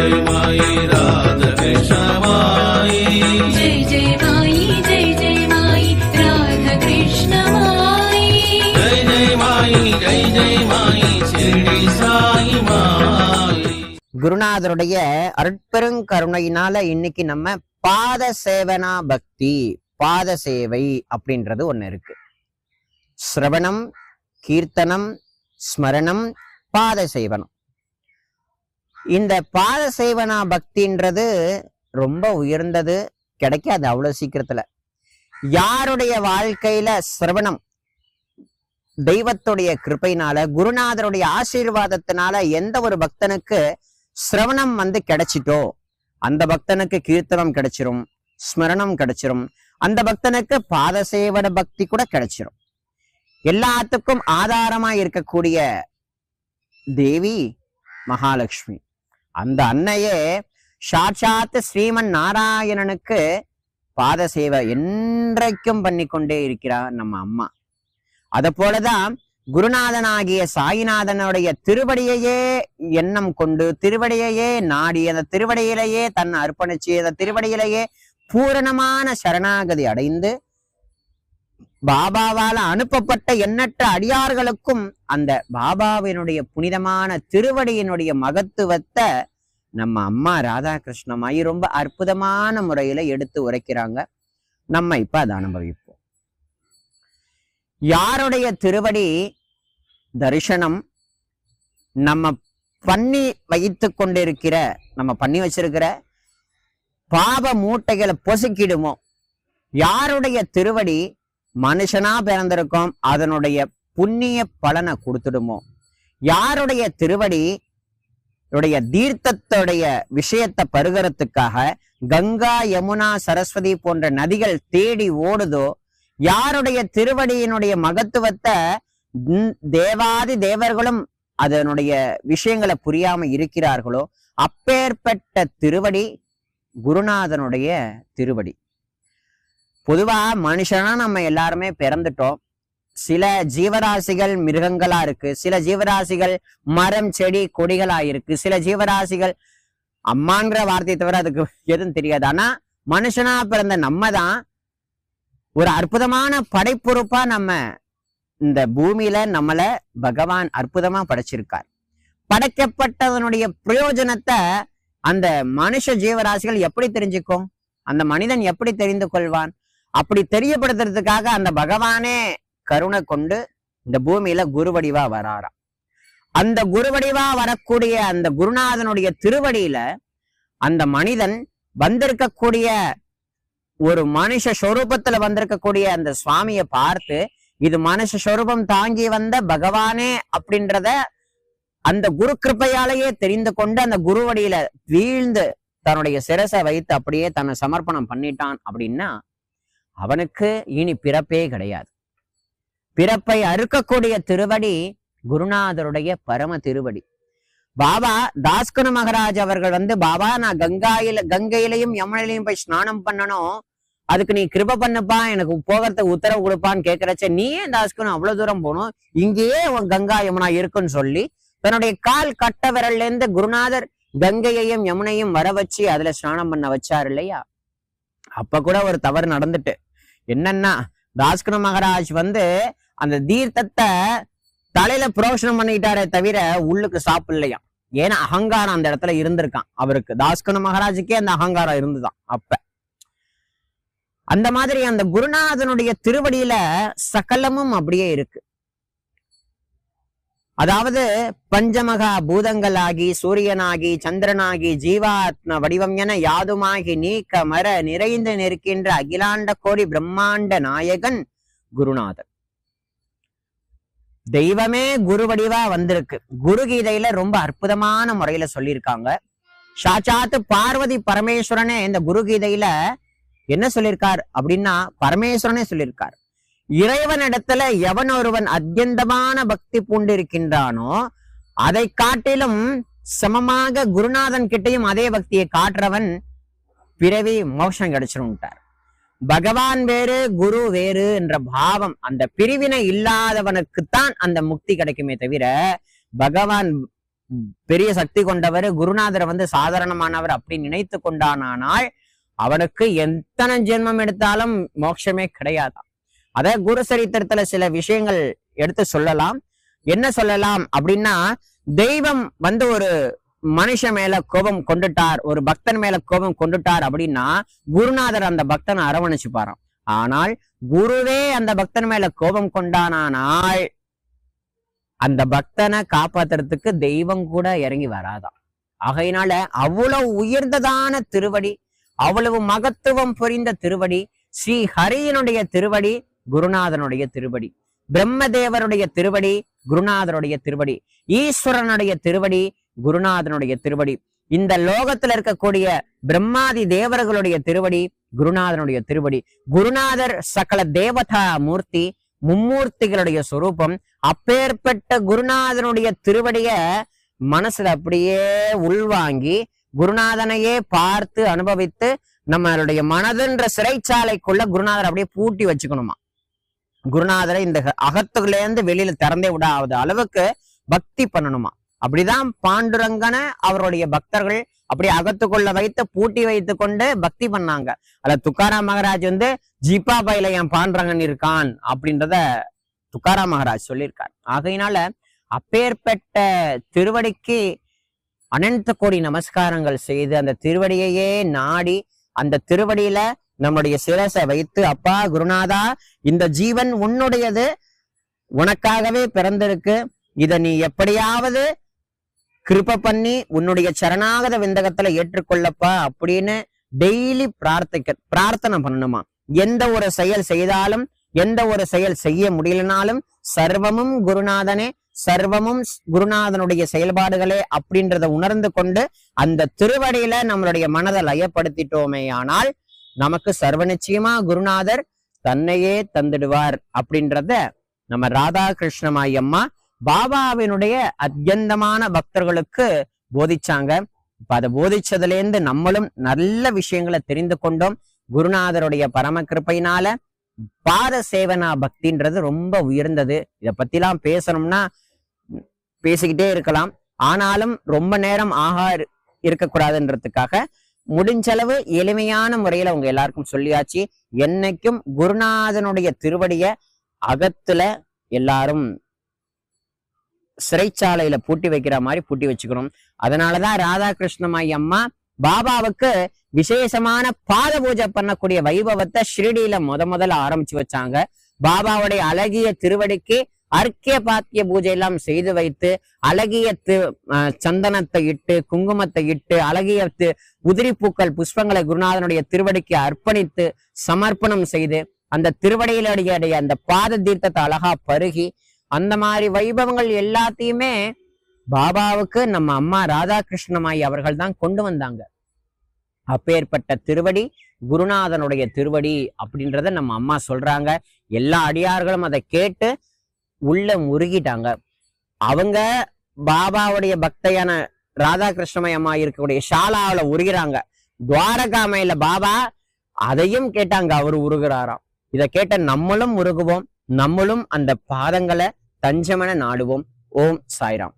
जय माई राधा कृष्ण माई जय जय माई राधा कृष्ण माई जय माई शिरडी साई माई. குருநாதருடைய அருட்பெருங்கருணையினால இன்னைக்கு நம்ம பாத சேவனா பக்தி, பாத சேவை அப்படின்றது ஒண்ணு இருக்கு. சிரவணம், கீர்த்தனம், ஸ்மரணம், பாத சேவனம். இந்த பாத சேவனா பக்தின்றது ரொம்ப உயர்ந்தது, கிடைக்காது அவ்வளவு சீக்கிரத்துல. யாருடைய வாழ்க்கையில சிரவணம் தெய்வத்துடைய கிருபையினால, குருநாதருடைய ஆசீர்வாதத்தினால எந்த ஒரு பக்தனுக்கு சிரவணம் கிடைச்சிட்டோ அந்த பக்தனுக்கு கீர்த்தனம் கிடைச்சிரும், ஸ்மரணம் கிடைச்சிரும், அந்த பக்தனுக்கு பாத சேவன பக்தி கூட கிடைச்சிரும். எல்லாத்துக்கும் ஆதாரமா இருக்கக்கூடிய தேவி மகாலட்சுமி, அந்த அன்னையே சாட்சாத் ஸ்ரீமன் நாராயணனுக்கு பாத சேவை என்றைக்கும் பண்ணிக்கொண்டே இருக்கிறார் நம்ம அம்மா. அத போலதான் குருநாதனாகிய சாயிநாதனுடைய திருவடியையே எண்ணம் கொண்டு, திருவடியையே நாடி, அந்த திருவடியிலேயே தன்னை அர்ப்பணிச்சு, அந்த திருவடியிலேயே பூரணமான சரணாகதி அடைந்து பாபாவால் அனுப்பப்பட்ட எண்ணற்ற அடியார்களுக்கும் அந்த பாபாவினுடைய புனிதமான திருவடியினுடைய மகத்துவத்தை நம்ம அம்மா ராதாகிருஷ்ணமாயி ரொம்ப அற்புதமான முறையில எடுத்து உரைக்கிறாங்க. நம்ம இப்ப அதை அனுபவிப்போம். யாருடைய திருவடி தரிசனம் நம்ம பண்ணி வைத்து கொண்டிருக்கிற, நம்ம பண்ணி வச்சிருக்கிற பாவ மூட்டைகளை பொசுக்கிடுமோ, யாருடைய திருவடி மனுஷனா பிறந்திருக்கோம் அதனுடைய புண்ணிய பலனை கொடுத்துடுமோ, யாருடைய திருவடி தீர்த்தத்துடைய விஷயத்தை பருகிறதுக்காக கங்கா, யமுனா, சரஸ்வதி போன்ற நதிகள் தேடி ஓடுதோ, யாருடைய திருவடியினுடைய மகத்துவத்தை தேவாதி தேவர்களும் அதனுடைய விஷயங்களை புரியாம இருக்கிறார்களோ, அப்பேற்பட்ட திருவடி குருநாதனுடைய திருவடி. பொதுவா மனுஷனா நம்ம எல்லாருமே பிறந்துட்டோம். சில ஜீவராசிகள் மிருகங்களா இருக்கு, சில ஜீவராசிகள் மரம் செடி கொடிகளா இருக்கு, சில ஜீவராசிகள் அம்மாங்கிற வார்த்தையை தவிர அதுக்கு எதுவும் தெரியாது. ஆனா மனுஷனா பிறந்த நம்ம தான் ஒரு அற்புதமான படைப்பொறுப்பா நம்ம இந்த பூமியில நம்மள பகவான் அற்புதமா படைச்சிருக்கார். படைக்கப்பட்டதனுடைய பிரயோஜனத்தை அந்த மனுஷ ஜீவராசிகள் எப்படி தெரிஞ்சுக்கும், அந்த மனிதன் எப்படி தெரிந்து கொள்வான்? அப்படி தெரியப்படுத்துறதுக்காக அந்த பகவானே கருணை கொண்டு இந்த பூமியில குருவடிவா வராராம். அந்த குருவடிவா வரக்கூடிய அந்த குருநாதனுடைய திருவடியில அந்த மனிதன் வந்திருக்கக்கூடிய ஒரு மனுஷ சொரூபத்துல வந்திருக்கக்கூடிய அந்த சுவாமியை பார்த்து, இது மனுஷ சொரூபம் தாங்கி வந்த பகவானே அப்படின்றத அந்த குரு கிருப்பையாலேயே தெரிந்து கொண்டு அந்த குருவடியில வீழ்ந்து தன்னுடைய சிரசை வைத்து அப்படியே தன்னை சமர்ப்பணம் பண்ணிட்டான் அப்படின்னா அவனுக்கு இனி பிறப்பே கிடையாது. பிறப்பை அறுக்கக்கூடிய திருவடி குருநாதருடைய பரம திருவடி. பாபா தாஸ்கனு மகராஜ் அவர்கள் பாபா நான் கங்கையிலையும் யமுனையிலையும் போய் ஸ்நானம் பண்ணணும், அதுக்கு நீ கிருப பண்ணுப்பா, எனக்கு போகிறதுக்கு உத்தரவு கொடுப்பான்னு கேட்கிறச்ச, நீயே தாஸ்கனு அவ்வளவு தூரம் போகணும், இங்கேயே உன் கங்கா யமுனா இருக்குன்னு சொல்லி தன்னுடைய கால் கட்ட விரல்ல இருந்து குருநாதர் கங்கையையும் யமுனையும் வர வச்சு அதுல ஸ்நானம் பண்ண வச்சார் இல்லையா? அப்ப கூட ஒரு தவறு நடந்துட்டு, என்னன்னா தாஸ்கனு மகராஜ் அந்த தீர்த்தத்தை தலையில புரோஷனம் பண்ணிட்டாரே தவிர உள்ளுக்கு சாப்பிடலையா. ஏன்னா அகங்காரம் அந்த இடத்துல இருந்திருக்கான் அவருக்கு. தாஸ்கனு மகராஜுக்கே அந்த அகங்காரம் இருந்துதான். அப்ப அந்த மாதிரி அந்த குருநாதனுடைய திருவடியில சகலமும் அப்படியே இருக்கு. அதாவது பஞ்சமகா பூதங்களாகி, சூரியனாகி, சந்திரனாகி, ஜீவாத்ம வடிவம் என யாதுமாகி நீக்க மர நிறைந்து நிற்கின்ற அகிலாண்ட கோடி பிரம்மாண்ட நாயகன் குருநாதன். தெய்வமே குரு வடிவா வந்திருக்கு. குரு கீதையில ரொம்ப அற்புதமான முறையில சொல்லியிருக்காங்க. சாட்சாத்து பார்வதி பரமேஸ்வரனே இந்த குரு கீதையில என்ன சொல்லியிருக்கார் அப்படின்னா, பரமேஸ்வரனே சொல்லியிருக்கார், இறைவனிடத்துல எவன் ஒருவன் அத்தியந்தமான பக்தி பூண்டு இருக்கின்றானோ அதை காட்டிலும் சமமாக குருநாதன் கிட்டையும் அதே பக்தியை காட்டுறவன் பிறவி மோட்சம் கிடைச்சிருந்தார். பகவான் வேறு குரு வேறு என்ற பாவம், அந்த பிரிவினை இல்லாதவனுக்குத்தான் அந்த முக்தி கிடைக்குமே தவிர பகவான் பெரிய சக்தி கொண்டவர், குருநாதரை சாதாரணமானவர் அப்படி நினைத்து கொண்டானால் அவனுக்கு எத்தனை ஜென்மம் எடுத்தாலும் மோட்சமே கிடையாதாம். அத குரு சரித்திரத்துல சில விஷயங்கள் எடுத்து சொல்லலாம். என்ன சொல்லலாம் அப்படின்னா, தெய்வம் ஒரு மனுஷன் மேல கோபம் கொண்டுட்டார், ஒரு பக்தன் மேல கோபம் கொண்டுட்டார் அப்படின்னா குருநாதர் அந்த பக்தனை அரவணைச்சுப்பாராம். ஆனால் குருவே அந்த பக்தன் மேல கோபம் கொண்டானால் அந்த பக்தனை காப்பாத்துறதுக்கு தெய்வம் கூட இறங்கி வராதாம். ஆகையினால அவ்வளவு உயர்ந்ததான திருவடி, அவ்வளவு மகத்துவம் புரிந்த திருவடி ஸ்ரீ ஹரியினுடைய திருவடி, குருநாதனுடைய திருவடி, பிரம்மதேவருடைய திருவடி, குருநாதனுடைய திருவடி, ஈஸ்வரனுடைய திருவடி, குருநாதனுடைய திருவடி, இந்த லோகத்துல இருக்கக்கூடிய பிரம்மாதி தேவர்களுடைய திருவடி, குருநாதனுடைய திருவடி. குருநாதர் சகல தேவதா மூர்த்தி, மும்மூர்த்திகளுடைய சொரூபம். அப்பேற்பட்ட குருநாதனுடைய திருவடிய மனசுல அப்படியே உள்வாங்கி குருநாதனையே பார்த்து அனுபவித்து நம்மளுடைய மனதுன்ற சிறைச்சாலைக்குள்ள குருநாதர் அப்படியே பூட்டி வச்சுக்கணுமா. குருநாதரை இந்த அகத்துக்குள்ள இருந்து வெளியில திறந்தே விடாத அளவுக்கு பக்தி பண்ணணுமா. அப்படிதான் பாண்டுரங்கனை அவருடைய பக்தர்கள் அப்படி அகத்துக்குள்ள வைத்து பூட்டி வைத்து கொண்டு பக்தி பண்ணாங்க. அதுல துக்காராம் மகாராஜ் ஜிப்பா பையில என் பாண்டுரங்கன் இருக்கான் அப்படின்றத துக்காராம் மகாராஜ் சொல்லியிருக்கார். ஆகையினால அப்பேற்பட்ட திருவடிக்கு அனந்த கோடி நமஸ்காரங்கள் செய்து அந்த திருவடியையே நாடி அந்த திருவடியில நம்முடைய சிரசை வைத்து, அப்பா குருநாதா, இந்த ஜீவன் உன்னுடையது, உனக்காகவே பிறந்திருக்கு, இத நீ எப்படியாவது கிருப பண்ணி உன்னுடைய சரணாகத விந்தகத்துல ஏற்றுக்கொள்ளப்பா அப்படின்னு டெய்லி பிரார்த்தனை பண்ணணுமா. எந்த ஒரு செயல் செய்தாலும், எந்த ஒரு செயல் செய்ய முடியலனாலும் சர்வமும் குருநாதனே, சர்வமும் குருநாதனுடைய செயல்பாடுகளே அப்படின்றத உணர்ந்து கொண்டு அந்த திருவடியில நம்மளுடைய மனதை லயப்படுத்திட்டோமே ஆனால் நமக்கு சர்வ நிச்சயமா குருநாதர் தன்னையே தந்துடுவார் அப்படின்றத நம்ம ராதாகிருஷ்ணமாயி அம்மா பாபாவினுடைய அத்யந்தமான பக்தர்களுக்கு போதிச்சாங்க. இப்ப அதை போதிச்சதுல இருந்து நம்மளும் நல்ல விஷயங்களை தெரிந்து கொண்டோம். குருநாதருடைய பரம கிருபையினால பாத சேவனா பக்தின்றது ரொம்ப உயர்ந்தது. இத பத்திலாம் பேசணும்னா பேசிக்கிட்டே இருக்கலாம். ஆனாலும் ரொம்ப நேரம் இருக்கக்கூடாதுன்றதுக்காக முடிஞ்சளவு எளிமையான முறையில உங்க எல்லாருக்கும் சொல்லியாச்சு. என்னைக்கும் குருநாதனுடைய திருவடிய அகத்துல எல்லாரும் சிறைச்சாலையில பூட்டி வைக்கிற மாதிரி பூட்டி வச்சுக்கணும். அதனாலதான் ராதாகிருஷ்ணமாயி அம்மா பாபாவுக்கு விசேஷமான பாத பூஜை பண்ணக்கூடிய வைபவத்தை ஷிரடியில முதல்ல ஆரம்பிச்சு வச்சாங்க. பாபாவுடைய அழகிய திருவடிக்கு அர்க்கிய பாத்திய பூஜை எல்லாம் செய்து வைத்து, அழகிய சந்தனத்தை இட்டு, குங்குமத்தை இட்டு, அழகிய உதிரி பூக்கள் புஷ்பங்களை குருநாதனுடைய திருவடிக்கு அர்ப்பணித்து சமர்ப்பணம் செய்து அந்த திருவடியிலுடைய அந்த பாத தீர்த்தத்தை அழகா பருகி, அந்த மாதிரி வைபவங்கள் எல்லாத்தையுமே பாபாவுக்கு நம்ம அம்மா ராதாகிருஷ்ணமாயி அவர்கள் தான் கொண்டு வந்தாங்க. அப்பேற்பட்ட திருவடி குருநாதனுடைய திருவடி அப்படின்றத நம்ம அம்மா சொல்றாங்க. எல்லா அடியார்களும் அதை கேட்டு உள்ள முருகிட்டாங்க. அவங்க பாபாவுடைய பக்தையான ராதாகிருஷ்ணமாயி அம்மா இருக்கக்கூடிய ஷாலாவில உருகிறாங்க. துவாரகாமையில பாபா அதையும் கேட்டாங்க, அவரு உருகிறாராம். இதை கேட்ட நம்மளும் உருகுவோம், நம்மளும் அந்த பாதங்களை தஞ்சமென நாடுவோம். ஓம் சாய்ராம்.